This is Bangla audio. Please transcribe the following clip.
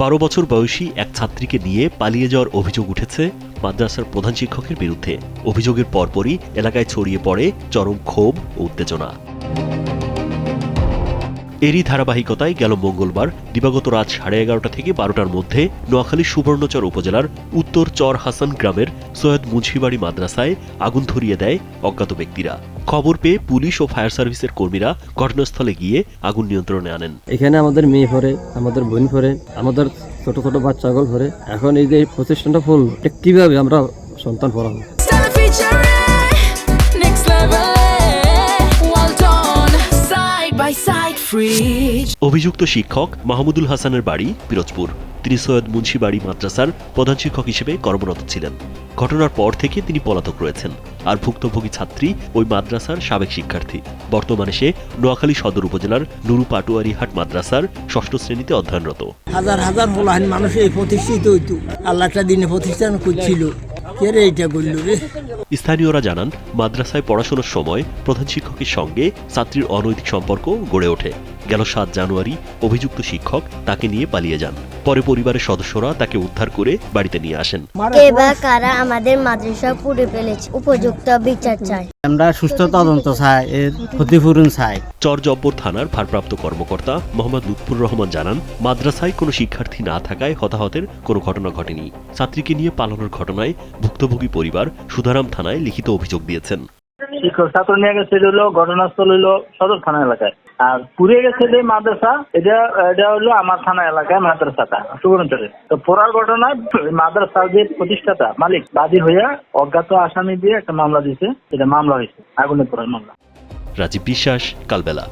12 বছর বয়সী এক ছাত্রীকে নিয়ে পালিয়ে যাওয়ার অভিযোগ উঠেছে মাদ্রাসার প্রধান শিক্ষকের বিরুদ্ধে। অভিযোগের পরপরই এলাকায় ছড়িয়ে পড়ে চরম ক্ষোভ ও উত্তেজনা। এরই ধারাবাহিকতায় গেল মঙ্গলবার দিবাগত রাত 11:30 থেকে 12টার মধ্যে নোয়াখালীর সুবর্ণচর উপজেলার উত্তর চর হাসান গ্রামের সৈয়দ মুন্সিবাড়ি মাদ্রাসায় আগুন ধরিয়ে দেয় অজ্ঞাত ব্যক্তিরা। খবর পেয়ে পুলিশ ও ফায়ার সার্ভিসের কর্মীরা ঘটনাস্থলে গিয়ে আগুন নিয়ন্ত্রণে আনেন। এখানে আমাদের মেয়ে পড়ে, আমাদের বোন পড়ে, আমাদের ছোট ছোট বাচ্চাগুলো পড়ে। এখন এই যে প্রতিষ্ঠানটা ফুল, কিভাবে আমরা সন্তান পড়াবো? অভিযুক্ত শিক্ষক মাহমুদুল হাসানের বাড়ি পিরোজপুর। তিনি সৈয়দ মুন্সিবাড়ি মাদ্রাসার প্রধান শিক্ষক হিসেবে কর্মরত ছিলেন। ঘটনার পর থেকে তিনি পলাতক রয়েছেন। আর ভুক্তভোগী ছাত্রী ওই মাদ্রাসার সাবেক শিক্ষার্থী। বর্তমানে সে নোয়াখালী সদর উপজেলার নুরু পাটুয়ারিহাট মাদ্রাসার 6ষ্ঠ শ্রেণীতে অধ্যয়নরত। হাজার হাজার বলাহীন মানুষ এই প্রতিষ্ঠিত হইতো, আল্লাহটা দিনে প্রতিষ্ঠান করছিল। স্থানীয়রা জানান, মাদ্রাসায় পড়াশোনার সময় প্রধান শিক্ষকের সঙ্গে ছাত্রীর অনৈতিক সম্পর্ক গড়ে ওঠে। গেল 7 জানুয়ারি অভিযুক্ত শিক্ষক তাকে নিয়ে পালিয়ে যান। পরে পরিবারের সদস্যরা তাকে উদ্ধার করে বাড়িতে নিয়ে আসেন। এবার কারা আমাদের মাদ্রাসা পুড়ে ফেলেছে, উপযুক্ত বিচার চাই। আমরা সুস্থ তদন্ত চাই, এর ক্ষতিপূরণ চাই। চরজব্বর থানার ভারপ্রাপ্ত কর্মকর্তা মোহাম্মদ লুৎফুর রহমান জানান, মাদ্রাসায় কোনো শিক্ষার্থী না থাকায় হতাহতের কোনো ঘটনা ঘটেনি। ছাত্রীকে নিয়ে পালানোর ঘটনায় ভুক্তভোগী পরিবার সুধারাম থানায় লিখিত অভিযোগ দিয়েছেন। শিক্ষক ছাত্র নিয়ে গেছে হলো ঘটনাস্থল হইলো সদর থানা এলাকায়, আর পুড়ে গেছে যে মাদ্রাসা, এটা হলো আমার থানা এলাকায় মাদ্রাসাটা সুবর্ণচরে। তো পড়ার ঘটনায় মাদ্রাসার যে প্রতিষ্ঠাতা মালিক বাদী হইয়া অজ্ঞাত আসামি দিয়ে একটা মামলা দিয়েছে, এটা মামলা হয়েছে আগুনে পোড়ার মামলা। রাজীব বিশ্বাস, কালবেলা।